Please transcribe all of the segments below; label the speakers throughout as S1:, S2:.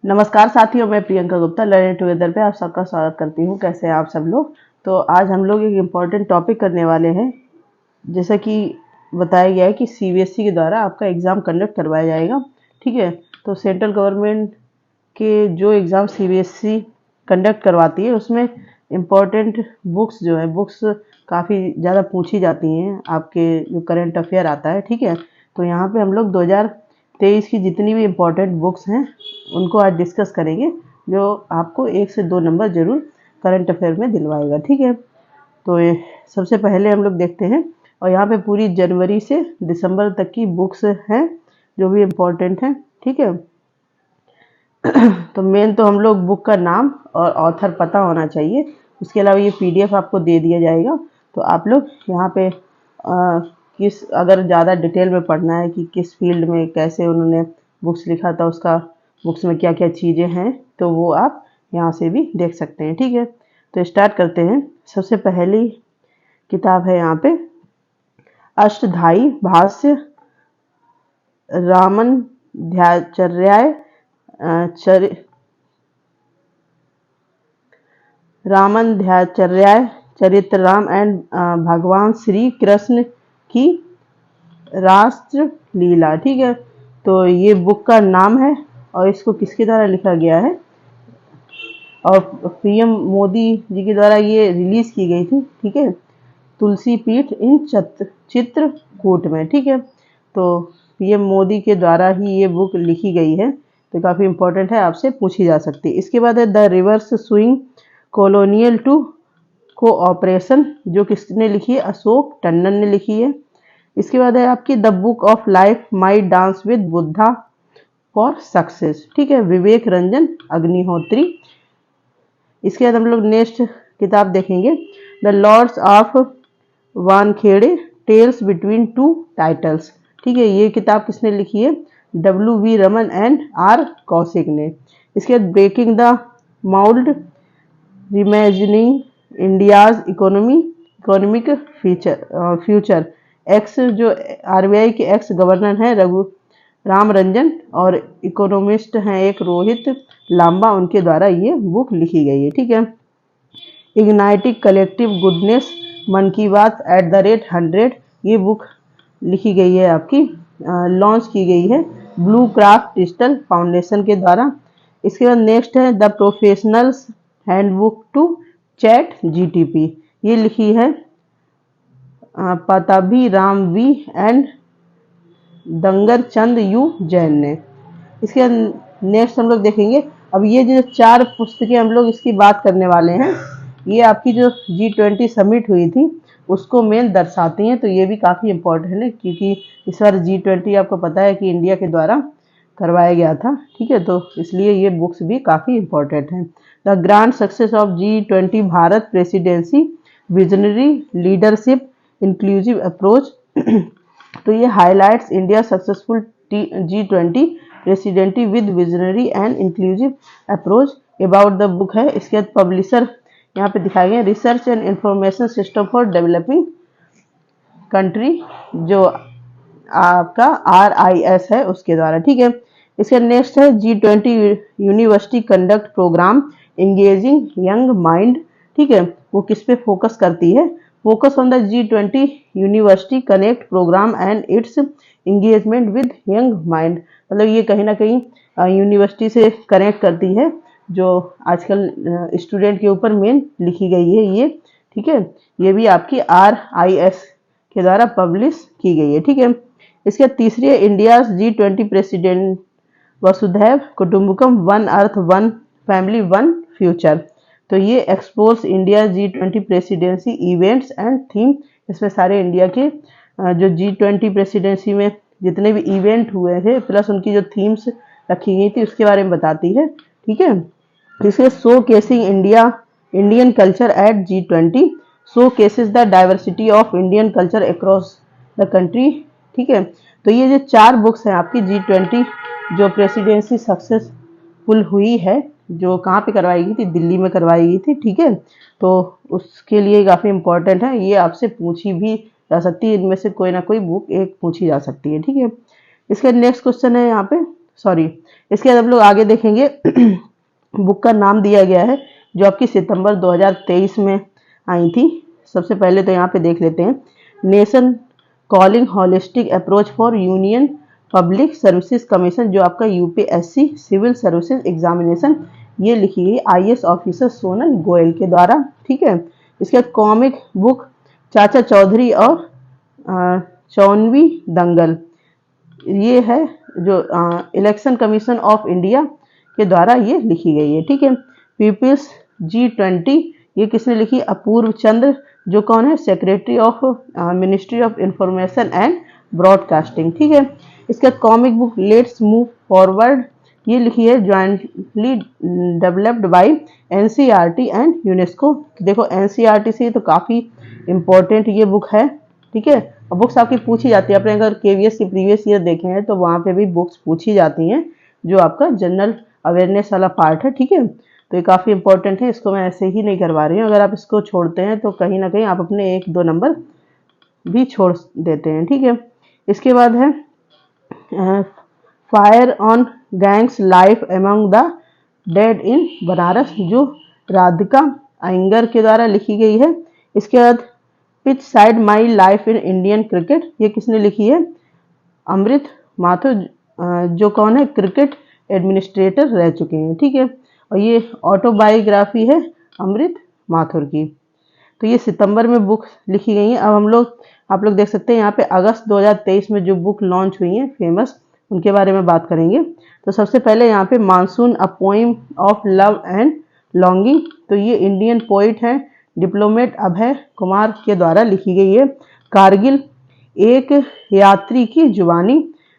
S1: नमस्कार साथियों, मैं प्रियंका गुप्ता लर्निंग टुगेदर पे आप सबका स्वागत करती हूँ। कैसे हैं आप सब लोग। तो आज हम लोग एक इम्पॉर्टेंट टॉपिक करने वाले हैं। जैसा कि बताया गया है कि सीबीएसई के द्वारा आपका एग्ज़ाम कंडक्ट करवाया जाएगा। ठीक है, तो सेंट्रल गवर्नमेंट के जो एग्ज़ाम सीबीएसई कंडक्ट करवाती है उसमें इम्पॉर्टेंट बुक्स जो है बुक्स काफ़ी ज़्यादा पूछी जाती हैं। आपके जो करंट अफेयर आता है, ठीक है, तो यहाँ पे हम लोग 2023 की जितनी भी इम्पोर्टेंट बुक्स हैं उनको आज डिस्कस करेंगे, जो आपको 1 से 2 नंबर जरूर करंट अफेयर में दिलवाएगा। ठीक है, तो ये सबसे पहले हम लोग देखते हैं। और यहाँ पे पूरी जनवरी से दिसंबर तक की बुक्स हैं जो भी इम्पोर्टेंट हैं। ठीक है, तो मेन तो हम लोग बुक का नाम और ऑथर पता होना चाहिए। उसके अलावा ये पीडीएफ आपको दे दिया जाएगा, तो आप लोग यहाँ पे किस अगर ज़्यादा डिटेल में पढ़ना है कि किस फील्ड में कैसे उन्होंने बुक्स लिखा था, उसका बुक्स में क्या क्या चीज़ें हैं, तो वो आप यहाँ से भी देख सकते हैं। ठीक है, तो स्टार्ट करते हैं। सबसे पहली किताब है यहाँ पे अष्टधाई भाष्य रामानुजाचार्य चरितराम एंड भगवान श्री कृष्ण की राष्ट्र लीला। ठीक है, तो ये बुक का नाम है और इसको किसके द्वारा लिखा गया है और पीएम मोदी जी के द्वारा ये रिलीज की गई थी। ठीक है, तुलसी पीठ इन चित्रकूट में। ठीक है, तो पीएम मोदी के द्वारा ही ये बुक लिखी गई है, तो काफ़ी इंपॉर्टेंट है, आपसे पूछी जा सकती है। इसके बाद है the reverse swing colonial to cooperation, जो किसने लिखी है, अशोक टंडन ने लिखी है। इसके बाद है आपकी the book of life my dance with Buddha for success. ठीक है, विवेक रंजन अग्निहोत्री। इसके बाद हम लोग नेक्स्ट किताब देखेंगे the lords of Wankhede tales between two titles. ठीक है, ये किताब किसने लिखी है, W.V. Raman and R. Kaushik ने। इसके बाद breaking the mould reimagining India's economic future. Ex जो आरबीआई के एक्स गवर्नर हैं रघु राम रंजन और इकोनॉमिस्ट हैं एक रोहित लांबा, उनके द्वारा ये बुक लिखी गई है। ठीक है, इग्नाइटिंग कलेक्टिव गुडनेस मन की बात @100, ये बुक लिखी गई है आपकी लॉन्च की गई है ब्लू क्राफ्ट डिजिटल फाउंडेशन के द्वारा। इसके बाद नेक्स्ट है the professional's handbook to chat जीटीपी, ये लिखी है Pattabhi Ram V and Dangar Chand U Jain ने। इसके बाद नेक्स्ट हम लोग देखेंगे। अब ये जो 4 पुस्तकें हम लोग इसकी बात करने वाले हैं, ये आपकी जो G20 समिट हुई थी उसको मेन दर्शाती हैं, तो ये भी काफ़ी इम्पोर्टेंट है क्योंकि इस बार G20 आपको पता है कि इंडिया के द्वारा करवाया गया था। ठीक है, तो इसलिए ये बुक्स भी काफ़ी इम्पोर्टेंट हैं। The grand success of G20 Bharat presidency visionary leadership inclusive approach, तो ये highlights India successful G20 presidency with visionary and inclusive approach about the book है। इसके बाद पब्लिशर यहाँ पे दिखाए गए research and information system for developing country, जो आपका RIS है उसके द्वारा। ठीक है, इसके नेक्स्ट है G20 university conduct programme engaging young mind. ठीक है, वो किस पे फोकस करती है, focus on the G20 university connect programme and its engagement with young mind, मतलब ये कहीं ना कहीं यूनिवर्सिटी से कनेक्ट करती है, जो आजकल स्टूडेंट के ऊपर मेन लिखी गई है ये। ठीक है, ये भी आपकी RIS के द्वारा पब्लिश की गई है। ठीक है, इसके तीसरी है India G20 president Vasudhaiva Kutumbakam one earth one family one future, तो ये explores India G20 presidency events and theme. इसमें सारे इंडिया के जो G20 प्रेसिडेंसी में जितने भी इवेंट हुए थे प्लस उनकी जो थीम्स रखी गई थी उसके बारे में बताती है। ठीक है, इसके show casing Indian culture eight G20 show cases the diversity of Indian culture across the country. ठीक है, तो ये जो 4 बुक्स हैं आपकी G20 जो प्रेसिडेंसी सक्सेसफुल हुई है, जो कहाँ पे करवाई गई थी, दिल्ली में करवाई गई थी। ठीक है, तो उसके लिए काफ़ी इम्पोर्टेंट है, ये आपसे पूछी भी जा सकती है, इनमें से कोई ना कोई बुक एक पूछी जा सकती है। ठीक है, इसका नेक्स्ट क्वेश्चन है यहाँ पे सॉरी, इसके बाद हम लोग आगे देखेंगे बुक का नाम दिया गया है जो आपकी सितंबर 2023 में आई थी। सबसे पहले तो यहाँ पे देख लेते हैं, nation calling holistic approach for union public services commission, जो आपका यूपीएससी सिविल सर्विसेज एग्जामिनेशन, ये लिखी गई आईएएस ऑफिसर सोनल गोयल के द्वारा। ठीक है। इसके बाद कॉमिक बुक चाचा चौधरी और चौनवी दंगल, ये है जो इलेक्शन कमीशन ऑफ इंडिया के द्वारा ये लिखी गई है। ठीक है। पीपल्स G20, ये किसने लिखी? अपूर्व चंद्र, जो कौन है? Secretary of ministry of information and broadcasting. ठीक है। इसके बाद comic book let's move forward, ये लिखी है jointly developed by NCERT and UNESCO. देखो एनसीईआरटी से तो काफ़ी इम्पोर्टेंट ये बुक है। ठीक है। और बुक्स आपकी पूछी जाती है, आपने अगर केवीएस की प्रीवियस ईयर देखे हैं तो वहाँ पे भी बुक्स पूछी जाती हैं, जो आपका जनरल अवेयरनेस वाला पार्ट है। ठीक है। तो ये काफ़ी इंपॉर्टेंट है, इसको मैं ऐसे ही नहीं करवा रही हूँ। अगर आप इसको छोड़ते हैं तो कहीं ना कहीं आप अपने 1-2 नंबर भी छोड़ देते हैं। ठीक है। इसके बाद है fire on Ganges life among the dead in Banaras, जो राधिका अयंगर के द्वारा लिखी गई है। इसके बाद pitch side my life in Indian cricket, ये किसने लिखी है? अमृत माथुर, जो कौन है? क्रिकेट एडमिनिस्ट्रेटर रह चुके हैं। ठीक है। और ये ऑटोबायोग्राफी है अमृत माथुर की। तो ये सितंबर में बुक लिखी गई हैं। अब आप लोग देख सकते हैं यहाँ पे अगस्त 2023 में जो बुक लॉन्च हुई हैं फेमस, उनके बारे में बात करेंगे। तो सबसे पहले यहाँ पे monsoon a poem of love and longing, तो ये इंडियन पोइट हैं डिप्लोमेट अभय कुमार के द्वारा लिखी गई है। कारगिल एक यात्री की जुबानी,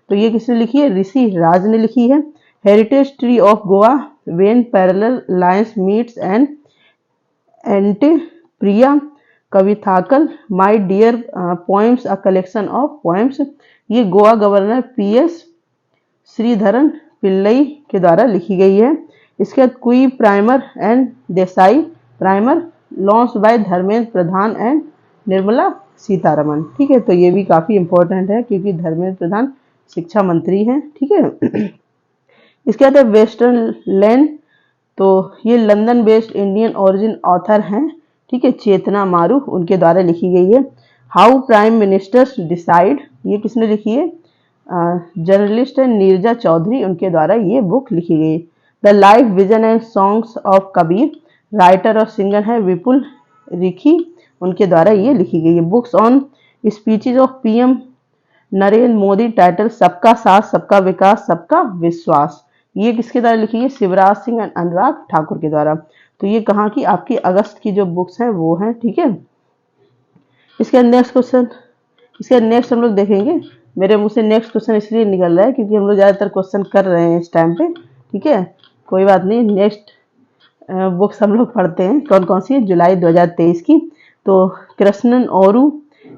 S1: तो ये किसने लिखी है? ऋषि राज ने लिखी है। Heritage tree of Goa when parallel lines meets and Ente Priya Kavithakal my dear poems a collection of poems, ये गोवा गवर्नर पीएस श्रीधरन पिल्लई के द्वारा लिखी गई है। इसके बाद Kui primer and Desai primer launch by Dharmendra Pradhan and Nirmala Sitharaman. ठीक है। तो ये भी काफ़ी इंपॉर्टेंट है क्योंकि धर्मेंद्र प्रधान शिक्षा मंत्री हैं। ठीक है। इसके बाद है वेस्टर्न लैंड, तो ये London based Indian origin author हैं। ठीक है। चेतना मारू, उनके द्वारा लिखी गई है। हाउ प्राइम मिनिस्टर्स डिसाइड, ये किसने लिखी है? जर्नलिस्ट है नीरजा चौधरी, उनके द्वारा ये बुक लिखी गई। The life vision and songs of Kabir, writer और सिंगर है विपुल रिखी, उनके द्वारा ये लिखी गई है। Books on speeches of PM Narendra Modi, title सबका साथ सबका विकास सबका विश्वास, ये किसके द्वारा लिखी है? शिवराज सिंह एंड अनुराग ठाकुर के द्वारा। तो ये कहाँ की? आपकी अगस्त की जो बुक्स हैं वो हैं। ठीक है। इसके नेक्स्ट क्वेश्चन, इसके नेक्स्ट हम लोग देखेंगे, मेरे मुंह से नेक्स्ट क्वेश्चन इसलिए निकल रहा है क्योंकि हम लोग ज़्यादातर क्वेश्चन कर रहे हैं इस टाइम पे। ठीक है। कोई बात नहीं, नेक्स्ट बुक्स हम लोग पढ़ते हैं कौन कौन सी है जुलाई 2023 की। तो कृष्णन ओरू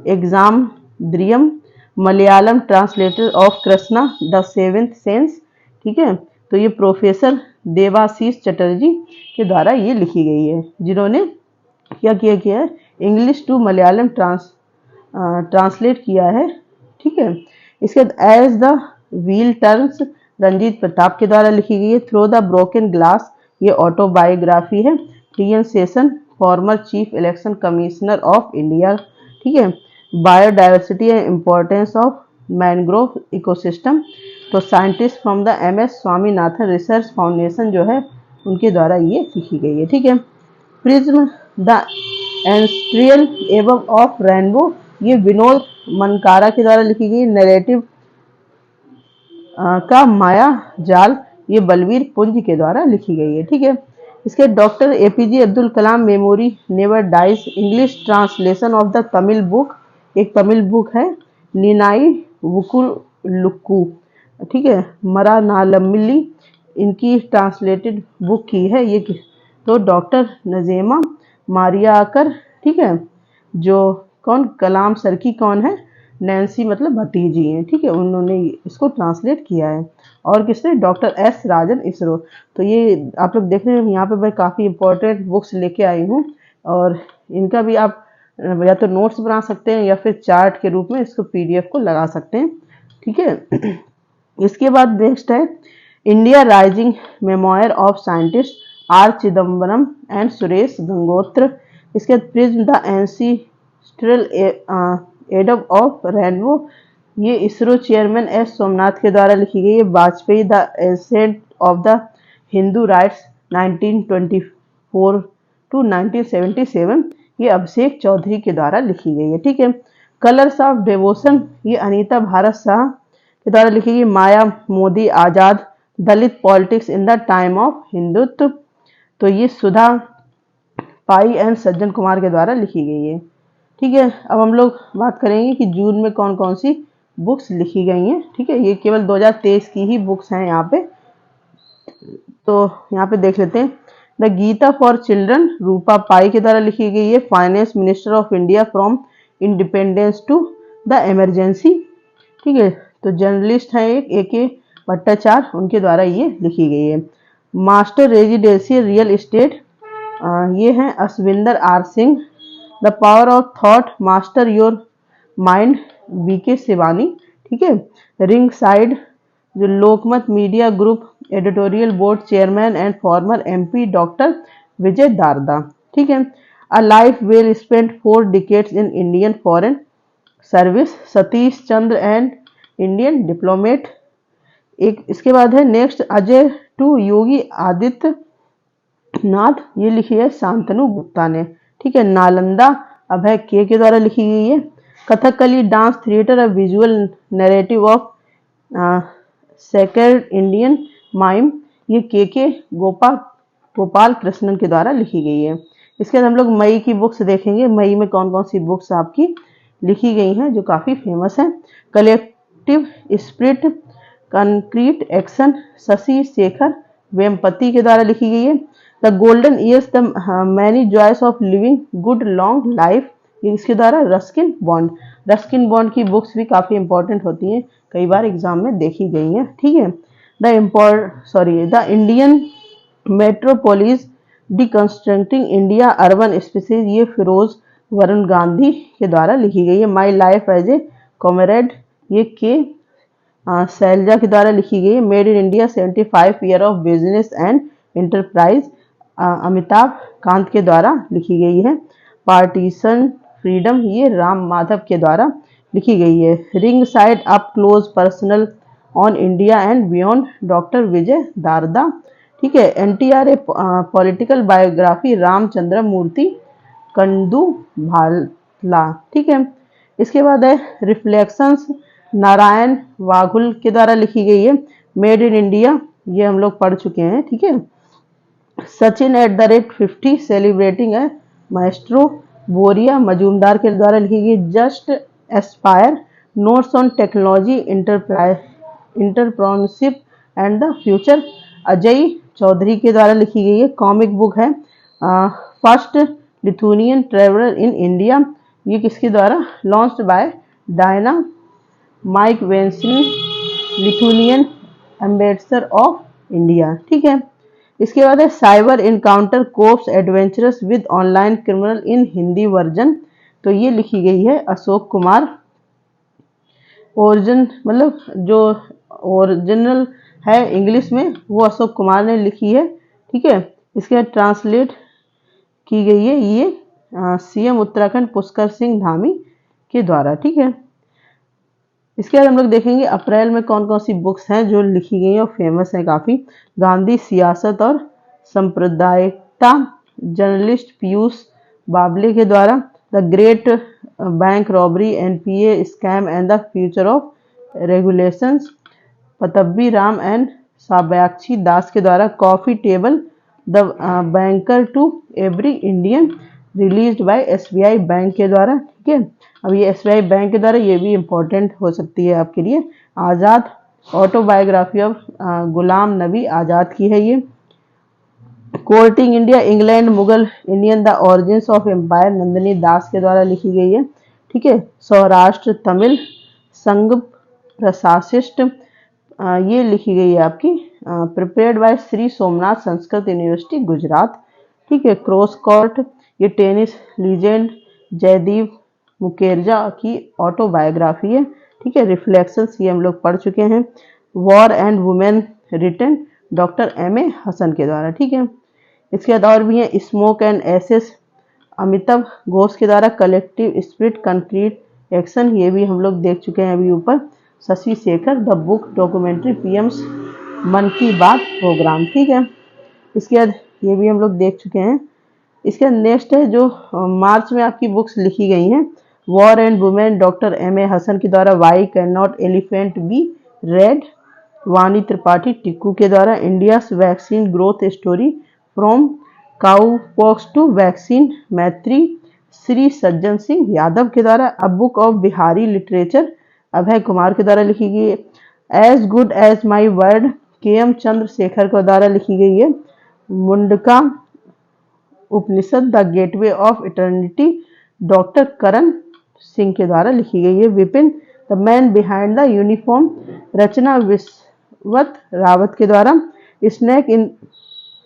S1: एग्जाम द्रियम, Malayalam translator of Krishna the seventh sense. ठीक है। तो ये प्रोफेसर देवाशीष चटर्जी के द्वारा ये लिखी गई है, जिन्होंने क्या किया है? इंग्लिश टू मलयालम ट्रांसलेट किया है। ठीक है। इसके बाद as the wheel turns, Ranjit Pratap के द्वारा लिखी गई है। थ्रो द ब्रोकन ग्लास, ये ऑटोबायोग्राफी है। TN Seshan, former chief election commissioner of India. ठीक है। Biodiversity and importance of mangrove ecosystem, तो scientist from the MS Swaminathan research foundation जो है उनके द्वारा ये लिखी गई है। ठीक है। Prism the ancestral abode of rainbow, ये विनोद मनकारा के द्वारा लिखी गई। नैरेटिव का माया जाल, ये बलवीर पुंज के द्वारा लिखी गई है। ठीक है। इसके doctor APJ Abdul Kalam memory never dies, English translation of the Tamil book, एक तमिल बुक है निनाई वुकुलुक्कू। ठीक है। मरा नालमिली, इनकी ट्रांसलेटेड बुक की है ये। तो डॉक्टर नजेमा मारियाकर, ठीक है, जो कौन कलाम सर की कौन है? नैन्सी मतलब भतीजी हैं। ठीक है। उन्होंने इसको ट्रांसलेट किया है। और किसने? डॉक्टर S राजन इसरो। तो ये आप लोग देख रहे हैं यहाँ पे मैं काफ़ी इंपॉर्टेंट बुक्स लेके आई हूँ, और इनका भी आप या तो नोट्स बना सकते हैं या फिर चार्ट के रूप में इसको PDF को लगा सकते हैं। ठीक है। इसके बाद नेक्स्ट है India rising memoir of scientist R Chidambaram and Suresh Gangotra. इसके बाद प्रिज्म द एंसीस्ट्रल एडब ऑफ रेनबो, ये इसरो चेयरमैन एस सोमनाथ के द्वारा लिखी गई है। Vajpayee the ascent of the Hindu rights 1924 to 1977, ये अभिषेक चौधरी के द्वारा लिखी गई है। ठीक है। कलर्स ऑफ डिवोशन, ये अनीता भारत शाह के द्वारा लिखी गई। Maya Modi Azad, Dalit politics in the time of Hindutva, तो ये सुधा पाई एंड सज्जन कुमार के द्वारा लिखी गई है। ठीक है। अब हम लोग बात करेंगे कि जून में कौन कौन सी बुक्स लिखी गई हैं। ठीक है। ये केवल 2023 की ही बुक्स हैं यहाँ पे, तो यहाँ पे देख लेते हैं। The Gita for children Rupa Pai के द्वारा लिखी गई है। Finance minister of India from independence to the emergency. ठीक है। तो जर्नलिस्ट है एक ए.के. भट्टाचार्य, उनके द्वारा ये लिखी गई है। मास्टर रेजिडेंशियल रियल एस्टेट, ये हैं Asvinder R Singh. The power of thought master your mind, BK. Shivani. ठीक है। रिंग साइड, जो Lokmat media group editorial board chairman and former MP doctor Vijay Darda. ठीक है। A life well spent 4 decades in Indian foreign service, Satish Chandra and Indian diplomat. एक इसके बाद है next Ajay to Yogi Adityanath, ये लिखी है शांतनु गुप्ता ने। ठीक है। नालंदा अभय के द्वारा लिखी गई है। Kathakali dance theatre a visual narrative of sacred Indian mime, ये के गोपाल कृष्णन के द्वारा लिखी गई है। इसके बाद हम लोग मई की बुक्स देखेंगे। मई में कौन कौन सी बुक्स आपकी लिखी गई हैं जो काफ़ी फेमस हैं। Collective spirit, concrete action, Shashi Shekhar Vempati के द्वारा लिखी गई है। The golden years the many joys of living good long life, इसके द्वारा रस्किन बॉन्ड की बुक्स भी काफ़ी इंपॉर्टेंट होती हैं, कई बार एग्जाम में देखी गई हैं। ठीक है। The Indian metropolis deconstructing India urban spaces, ये फिरोज वरुण गांधी के द्वारा लिखी गई है। My life as a comrade, ये के शैलजा के द्वारा लिखी गई है। Made in India 75 year of business and enterprise, Amitabh Kant के द्वारा लिखी गई है। पार्टीशन फ्रीडम, ये राम माधव के द्वारा लिखी गई है। Ring side up close personal on India and beyond, doctor Vijay Darda. ठीक है। NTR a political biography, Ramachandra Murthy Kondubhatla. ठीक है। इसके बाद है रिफ्लेक्शंस, नारायण वाघुल के द्वारा लिखी गई है। मेड इन इंडिया, ये हम लोग पढ़ चुके हैं। ठीक है। सचिन @50 सेलिब्रेटिंग है माएस्ट्रो, बोरिया मजूमदार के द्वारा लिखी गई। Just aspire, notes on technology entrepreneurship and the future, Ajay Chaudhry के द्वारा लिखी गई है। कॉमिक बुक है first Lithuanian traveller in India, ये किसके द्वारा, लॉन्च्ड बाय डायना माइक वेंसनी, लिथुनियन एम्बेसडर ऑफ इंडिया। ठीक है। इसके बाद है cyber encounter cops adventures with online criminal in Hindi version, तो ये लिखी गई है अशोक कुमार। ओरिजिन मतलब जो ओरिजिनल है इंग्लिश में वो अशोक कुमार ने लिखी है। ठीक है। इसके बाद ट्रांसलेट की गई है ये सीएम उत्तराखंड पुष्कर सिंह धामी के द्वारा। ठीक है। इसके बाद हम लोग देखेंगे अप्रैल में कौन कौन सी बुक्स हैं जो लिखी गई और फेमस हैं काफ़ी। गांधी सियासत और सांप्रदायिकता, जर्नलिस्ट पीयूष बावले के द्वारा। The great bank robbery, NPA scam and the future of regulations, Pattabhi Ram and Sabyasachi Das के द्वारा। Coffee table, the banker to every Indian, released by SBI bank के द्वारा। ठीक है। अब ये एसबीआई बैंक के द्वारा ये भी इम्पोर्टेंट हो सकती है आपके लिए। आज़ाद, ऑटोबायोग्राफी ऑफ गुलाम नबी आज़ाद की है ये। Courting India England Mughal Indian the origins of empire, Nandini Das के द्वारा लिखी गई है। ठीक है। सौराष्ट्र तमिल संघ प्रशासिस्ट, ये लिखी गई है आपकी prepared by Shri Somnath Sanskrit university Gujarat. ठीक है। क्रॉस कोर्ट, ये टेनिस लीजेंड जयदीप मुकेरजा की ऑटोबायोग्राफी है। ठीक है। रिफ्लेक्शंस, ये हम लोग पढ़ चुके हैं। War and women written doctor M.A. Hasan के द्वारा, ठीक है। इसके बाद और भी है smoke and ashes Amitav Ghosh के द्वारा, कलेक्टिव स्पिरिट कंक्रीट एक्शन, ये भी हम लोग देख चुके हैं अभी ऊपर। Shashi Shekhar the book documentary PM's मन की बात प्रोग्राम, ठीक है। इसके बाद ये भी हम लोग देख चुके हैं। इसके बाद नेक्स्ट है जो मार्च में आपकी बुक्स लिखी गई हैं, war and women doctor M.A. Hasan के द्वारा, why can not elephant be red Vani Tripathi Tikoo के द्वारा, India's vaccine growth story from cowpox to vaccine Maitri Shri Sajjan Singh Yadav के द्वारा, a book of Bihari literature Abhay Kumar के द्वारा लिखी गई है, as good as my word KM Chandrashekhar के द्वारा लिखी गई है, Mundaka Upanishad the gateway of eternity doctor Karan Singh के द्वारा लिखी गई है, Vipin the man behind the uniform Rachna Bisht Rawat के द्वारा, snake in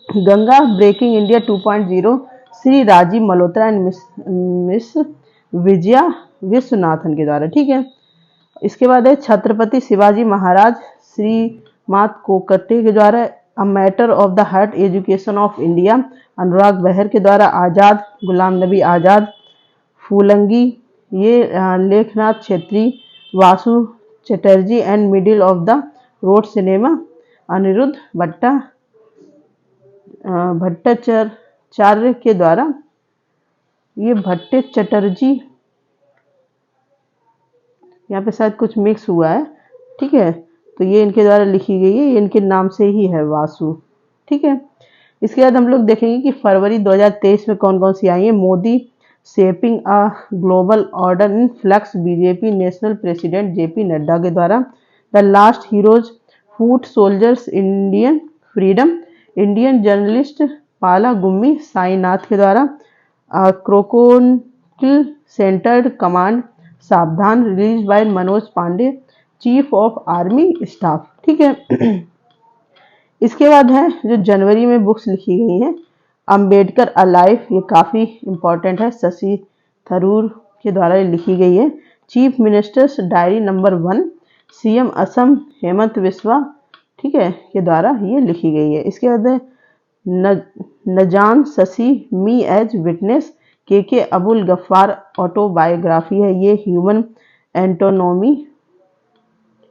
S1: Ganga breaking India 2.0 Shri Rajiv Malhotra and miss Vijaya Viswanathan के द्वारा, ठीक है। इसके बाद है छत्रपति शिवाजी महाराज श्री मात कोकटे के द्वारा, a matter of the heart education of India Anurag Behar के द्वारा, आज़ाद गुलाम नबी आज़ाद फूलंगी ये Lekhnath Chhetri, Basu Chatterjee and middle of the road cinema Anirudh Bhattacharjee के द्वारा, ये भट्टे चटर्जी यहाँ पे शायद कुछ मिक्स हुआ है, ठीक है। तो ये इनके द्वारा लिखी गई है, ये इनके नाम से ही है वासु, ठीक है। इसके बाद हम लोग देखेंगे कि फरवरी 2023 में कौन कौन सी आई है। Modi shaping a global order in flux BJP national president JP Nadda के द्वारा, the last heroes foot soldiers Indian freedom Indian journalist Palagummi Sainath के द्वारा, क्रोकोडिल सेंटर्ड कमांड सावधान release by Manoj Pande chief of army staff, ठीक है। इसके बाद है जो जनवरी में बुक्स लिखी गई हैं, अंबेडकर अलाइफ, ये काफ़ी इम्पोर्टेंट है, शशि थरूर के द्वारा लिखी गई है, chief ministers diary number 1 CM Assam Hemant Biswa, ठीक है, के द्वारा ये लिखी गई है। इसके बाद है नजान शशि me as witness KK Abul Gaffar autobiography है, ये human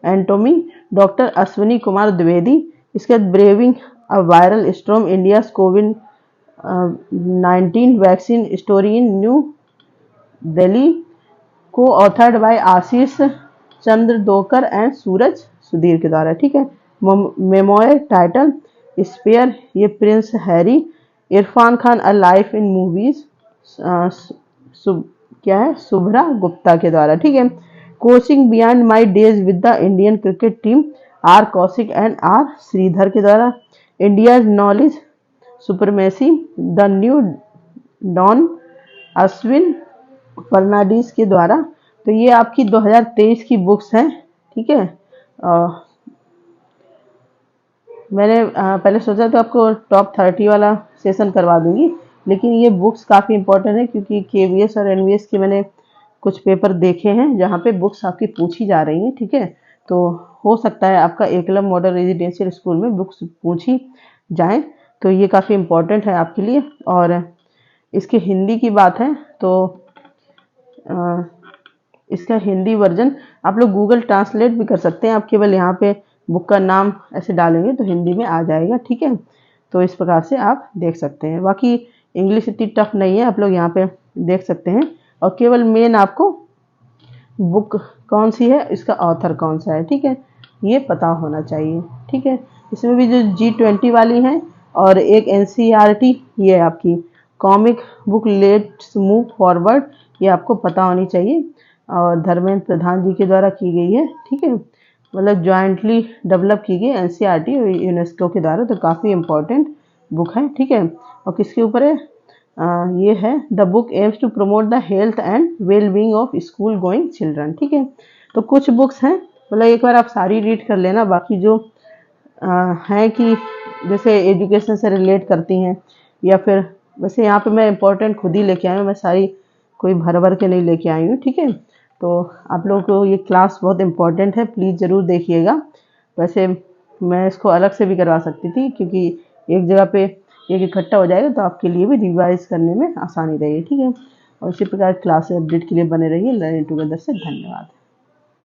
S1: anatomy doctor Ashwini Kumar Dwivedi. इसके बाद braving a viral storm India कोविड-19 vaccine story in new Delhi को authored by Aashish Chandorkar and Suraj Sudhir के द्वारा, ठीक है। मेमोयर टाइटल स्पेयर, ये prince Harry Irfan Khan a life in movies क्या है शुभ्रा गुप्ता के द्वारा, ठीक है। Coaching beyond my days with the Indian cricket team R Kaushik and R Sridhar के द्वारा, India knowledge supremacy the new dawn Ashwin Fernandes के द्वारा। तो ये आपकी 2023 की बुक्स हैं, ठीक है। मैंने पहले सोचा था आपको टॉप 30 वाला सेशन करवा दूंगी, लेकिन ये बुक्स काफ़ी इंपॉर्टेंट है क्योंकि KVS और NVS के मैंने कुछ पेपर देखे हैं जहाँ पे बुक्स आपकी पूछी जा रही हैं, ठीक है। तो हो सकता है आपका एकलव्य मॉडल रेजिडेंशियल स्कूल में बुक्स पूछी जाएं, तो ये काफ़ी इम्पोर्टेंट है आपके लिए। और इसके हिंदी की बात है तो इसका हिंदी वर्जन आप लोग गूगल ट्रांसलेट भी कर सकते हैं, आप केवल यहाँ पे बुक का नाम ऐसे डालेंगे तो हिंदी में आ जाएगा, ठीक है। तो इस प्रकार से आप देख सकते हैं, बाकी इंग्लिश इतनी टफ नहीं है, आप लोग यहाँ पे देख सकते हैं। और केवल मेन आपको बुक कौन सी है, इसका ऑथर कौन सा है, ठीक है, ये पता होना चाहिए, ठीक है। इसमें भी जो G20 वाली है और एक NCERT, ये आपकी comic book let's move forward, ये आपको पता होनी चाहिए और धर्मेंद्र प्रधान जी के द्वारा की गई है, ठीक है, मतलब जॉइंटली डेवलप की गई NCERT और यूनेस्को के द्वारा, तो काफ़ी इम्पोर्टेंट बुक है, ठीक है। और किसके ऊपर है, ये है the book aims to promote the health and well being of school going children, ठीक है। तो कुछ बुक्स हैं, मतलब एक बार आप सारी रीड कर लेना, बाकी जो हैं कि जैसे एजुकेशन से रिलेट करती हैं या फिर वैसे यहाँ पे मैं इम्पोर्टेंट खुद ही लेके आई हूँ, मैं सारी कोई भर भर के नहीं लेके आई हूँ, ठीक है। तो आप लोगों को ये क्लास बहुत इम्पोर्टेंट है, प्लीज़ ज़रूर देखिएगा। वैसे मैं इसको अलग से भी करवा सकती थी, क्योंकि एक जगह पे एक इकट्ठा हो जाएगा तो आपके लिए भी रिवाइज करने में आसानी रहेगी। ठीक है, और इसी प्रकार क्लास अपडेट के लिए बने रहिए लर्निंग टुगेदर से। धन्यवाद।